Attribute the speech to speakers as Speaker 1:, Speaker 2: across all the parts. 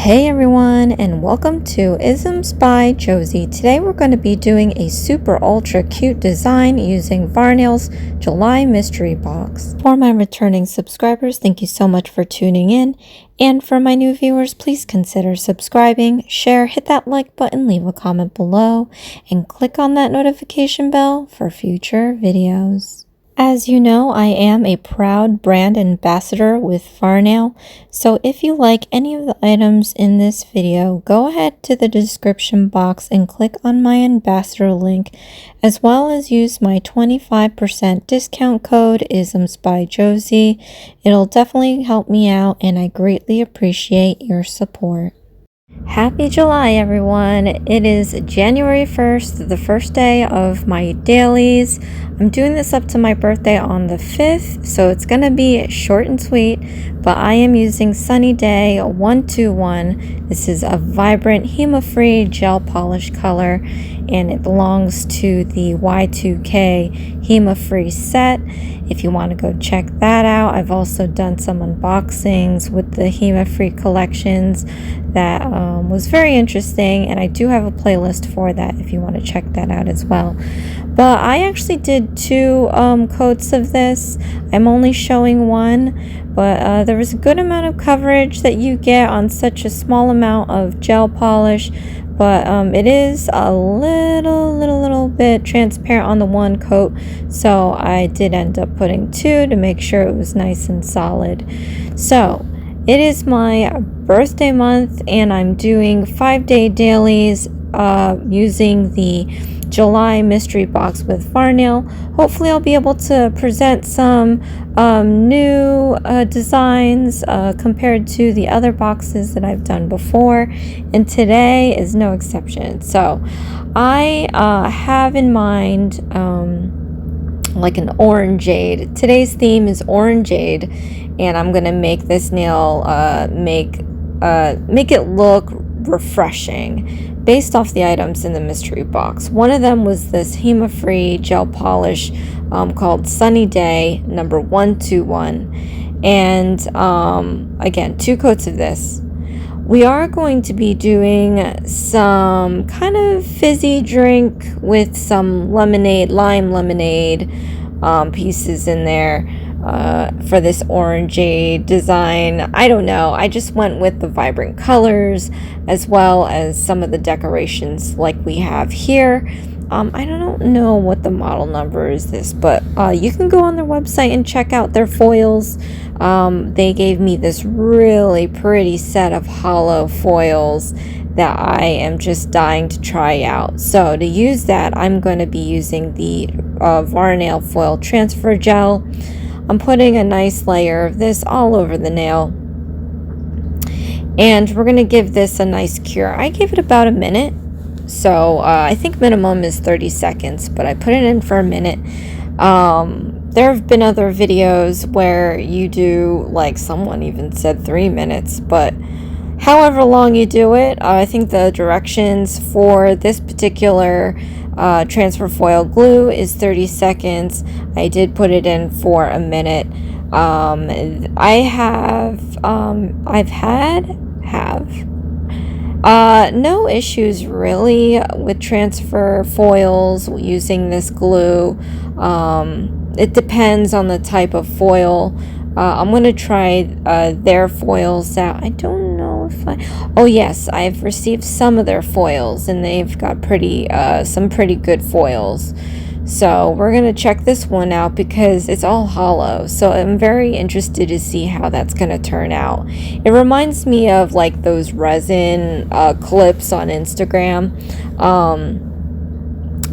Speaker 1: Hey everyone, and welcome to Isms by Josie. Today we're going to be doing a super ultra cute design using Varnail's July mystery box. For my returning subscribers, thank you so much for tuning in. And for my new viewers, please consider subscribing, share, hit that like button, leave a comment below, and click on that notification bell for future videos. As you know, I am a proud brand ambassador with Varnail, so if you like any of the items in this video, go ahead to the description box and click on my ambassador link, as well as use my 25% discount code Isms by Josie. It'll definitely help me out, and I greatly appreciate your support. Happy July, everyone. It is January 1st, the first day of my dailies. I'm doing this up to my birthday on the 5th, so it's going to be short and sweet, but I am using Sunny Day 121. This is a vibrant HEMA-free gel polish color, and it belongs to the Y2K HEMA-free set. If you want to go check that out, I've also done some unboxings with the HEMA-free collections that was very interesting, and I do have a playlist for that if you want to check that out as well. But I actually did two coats of this. I'm only showing one, but there was a good amount of coverage that you get on such a small amount of gel polish. But it is a little bit transparent on the one coat, so I did end up putting two to make sure it was nice and solid. So it is my birthday month, and I'm doing 5-day dailies using the July mystery box with Varnail. Hopefully I'll be able to present some new designs compared to the other boxes that I've done before, and today is no exception. So I have in mind like an Orangade. Today's theme is Orangade, and I'm gonna make this nail make it look refreshing based off the items in the mystery box. One of them was this HEMA-free gel polish called Sunny Day number 121, and again, two coats of this. We are going to be doing some kind of fizzy drink with some lemonade, lime lemonade pieces in there for this Orangade design. I don't know, I just went with the vibrant colors as well as some of the decorations like we have here. I don't know what the model number is this, but you can go on their website and check out their foils. They gave me this really pretty set of hollow foils that I am just dying to try out. So to use that, I'm going to be using the Varnail foil transfer gel. I'm putting a nice layer of this all over the nail, and we're going to give this a nice cure. I gave it about a minute, so I think minimum is 30 seconds, but I put it in for a minute. There have been other videos where you do, like someone even said 3 minutes, but however long you do it, I think the directions for this particular transfer foil glue is 30 seconds. I did put it in for a minute. I've had no issues really with transfer foils using this glue. It depends on the type of foil. I'm going to try their foils out. I don't know if oh yes, I've received some of their foils, and they've got some pretty good foils. So we're going to check this one out because it's all hollow. So I'm very interested to see how that's going to turn out. It reminds me of like those resin clips on Instagram.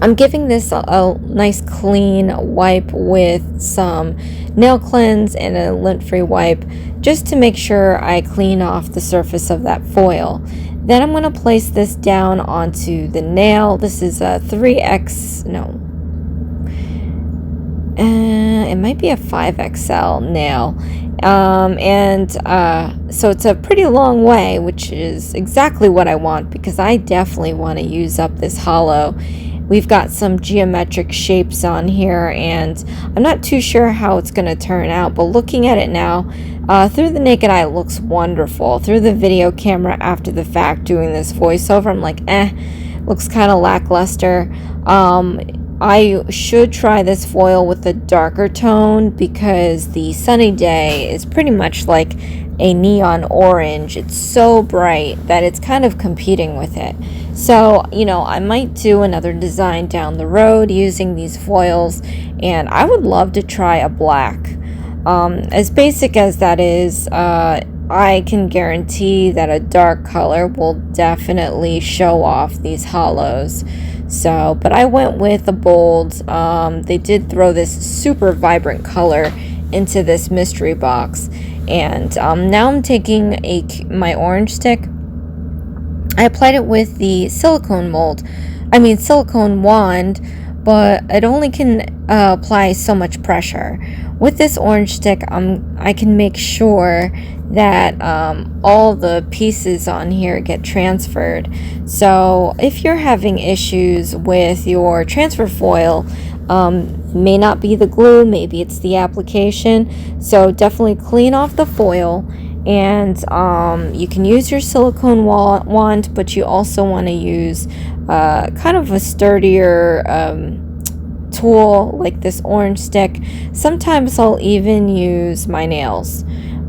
Speaker 1: I'm giving this a nice clean wipe with some nail cleanse and a lint-free wipe just to make sure I clean off the surface of that foil. Then I'm going to place this down onto the nail. This is a 3X, no, it might be a 5XL nail. So it's a pretty long way, which is exactly what I want because I definitely want to use up this hollow. We've got some geometric shapes on here, and I'm not too sure how it's going to turn out, but looking at it now, Through the naked eye, it looks wonderful. Through the video camera after the fact, doing this voiceover, I'm like, looks kind of lackluster. I should try this foil with a darker tone because the Sunny Day is pretty much like a neon orange. It's so bright that it's kind of competing with it. So, you know, I might do another design down the road using these foils, and I would love to try a black. As basic as that is, I can guarantee that a dark color will definitely show off these hollows. So, but I went with a bold. They did throw this super vibrant color into this mystery box. And now I'm taking my orange stick. I applied it with the silicone wand, but it only can apply so much pressure. With this orange stick, I can make sure that all the pieces on here get transferred. So if you're having issues with your transfer foil, may not be the glue, maybe it's the application. So definitely clean off the foil, and you can use your silicone wand, but you also want to use kind of a sturdier tool like this orange stick. Sometimes I'll even use my nails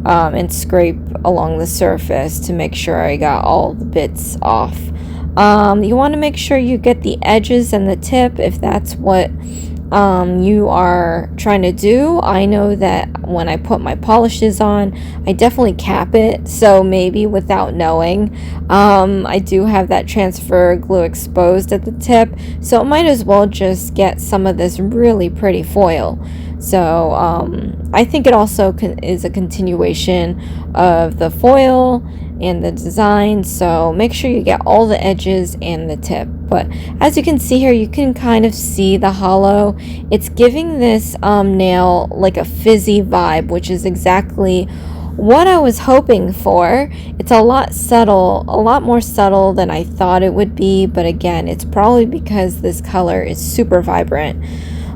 Speaker 1: and scrape along the surface to make sure I got all the bits off. You want to make sure you get the edges and the tip if that's what you are trying to do. I know that when I put my polishes on, I definitely cap it, so maybe without knowing, I do have that transfer glue exposed at the tip, so it might as well just get some of this really pretty foil. So I think it also is a continuation of the foil and the design, so make sure you get all the edges and the tip. But as you can see here, you can kind of see the hollow. It's giving this nail like a fizzy vibe, which is exactly what I was hoping for. It's a lot more subtle than I thought it would be, but again, it's probably because this color is super vibrant.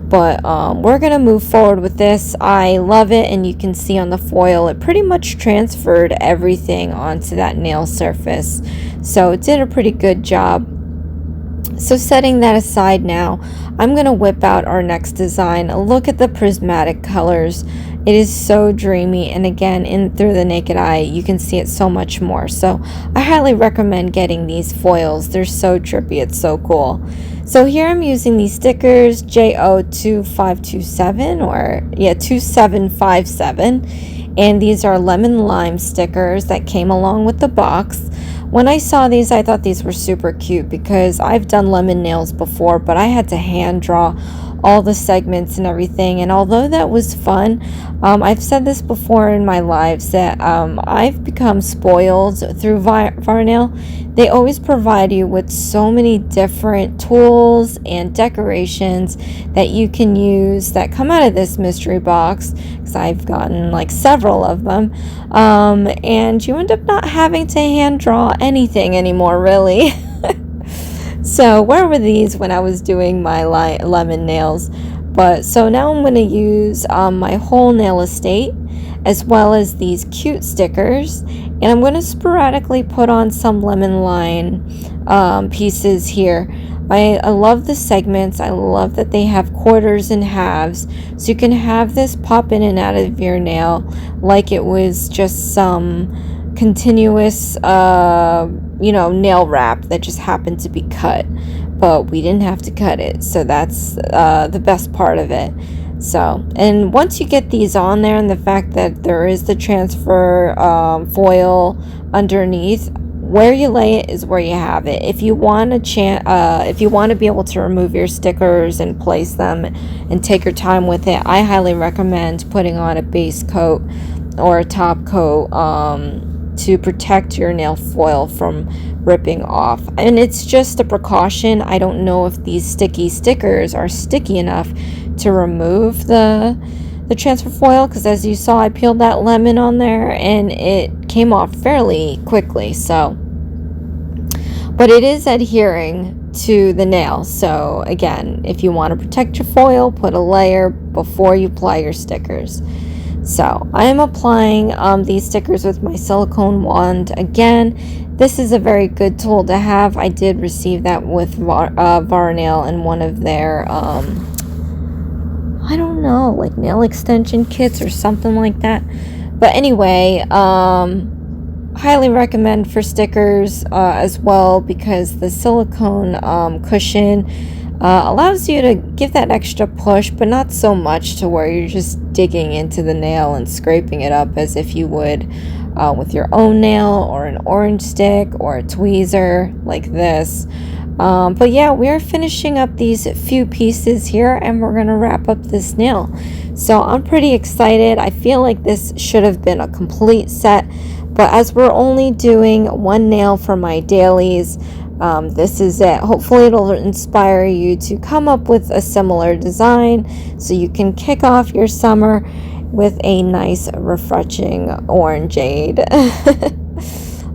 Speaker 1: But we're gonna move forward with this. I love it, and you can see on the foil it pretty much transferred everything onto that nail surface, so it did a pretty good job. So setting that aside now, I'm gonna whip out our next design. Look at the prismatic colors. It is so dreamy, and again, through the naked eye you can see it so much more. So I highly recommend getting these foils. They're so trippy, it's so cool. So here I'm using these stickers, JO2527 or 2757, and these are lemon lime stickers that came along with the box. When I saw these, I thought these were super cute because I've done lemon nails before, but I had to hand draw all the segments and everything, and although that was fun, I've said this before in my lives that I've become spoiled through Varnail. They always provide you with so many different tools and decorations that you can use that come out of this mystery box, because I've gotten like several of them, and you end up not having to hand draw anything anymore, really. So where were these when I was doing my lemon nails? But so now I'm going to use my whole nail estate as well as these cute stickers, and I'm going to sporadically put on some lemon line pieces here. I love the segments. I love that they have quarters and halves, so you can have this pop in and out of your nail like it was just some continuous nail wrap that just happened to be cut, but we didn't have to cut it, so that's the best part of it. So, and once you get these on there, and the fact that there is the transfer foil underneath, where you lay it is where you have it. If you want to be able to remove your stickers and place them and take your time with it, I highly recommend putting on a base coat or a top coat to protect your nail foil from ripping off. And it's just a precaution. I don't know if these sticky stickers are sticky enough to remove the transfer foil, because as you saw, I peeled that lemon on there and it came off fairly quickly. So, but it is adhering to the nail. So again, if you want to protect your foil, put a layer before you apply your stickers. So I am applying these stickers with my silicone wand. Again, this is a very good tool to have. I did receive that with Varnail in one of their I don't know, like nail extension kits or something like that. But anyway, highly recommend for stickers as well, because the silicone cushion allows you to give that extra push, but not so much to where you're just digging into the nail and scraping it up as if you would with your own nail or an orange stick or a tweezer like this. But yeah, we're finishing up these few pieces here, and we're gonna wrap up this nail. So I'm pretty excited. I feel like this should have been a complete set, but as we're only doing one nail for my dailies, this is it. Hopefully it'll inspire you to come up with a similar design so you can kick off your summer with a nice refreshing orangeade.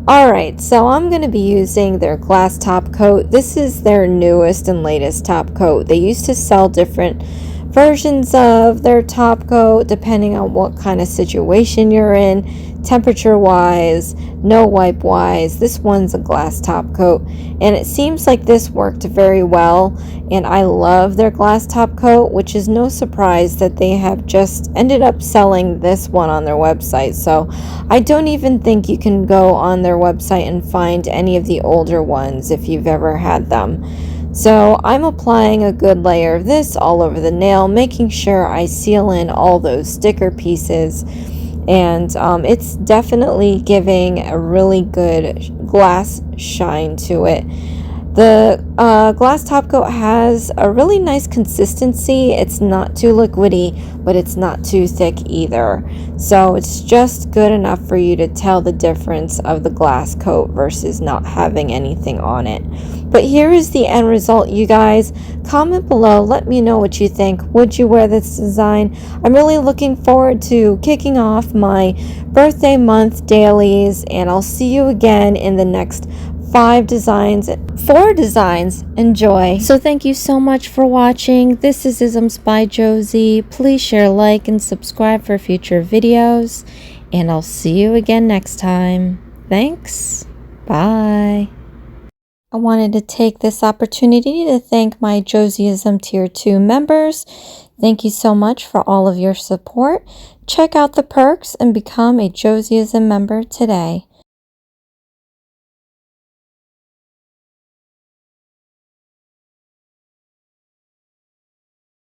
Speaker 1: Alright, so I'm going to be using their glass top coat. This is their newest and latest top coat. They used to sell different versions of their top coat depending on what kind of situation you're in, temperature wise, no wipe wise. This one's a glass top coat, and it seems like this worked very well, and I love their glass top coat, which is no surprise that they have just ended up selling this one on their website. So I don't even think you can go on their website and find any of the older ones if you've ever had them. So I'm applying a good layer of this all over the nail, making sure I seal in all those sticker pieces, and it's definitely giving a really good glass shine to it. The glass top coat has a really nice consistency. It's not too liquidy, but it's not too thick either. So it's just good enough for you to tell the difference of the glass coat versus not having anything on it. But here is the end result, you guys. Comment below, let me know what you think. Would you wear this design? I'm really looking forward to kicking off my birthday month dailies, and I'll see you again in the next 4 designs. Enjoy. So thank you so much for watching. This is Isms by Josie. Please share, like, and subscribe for future videos, and I'll see you again next time. Thanks. Bye. I wanted to take this opportunity to thank my Josieism Tier 2 members. Thank you so much for all of your support. Check out the perks and become a Josieism member today.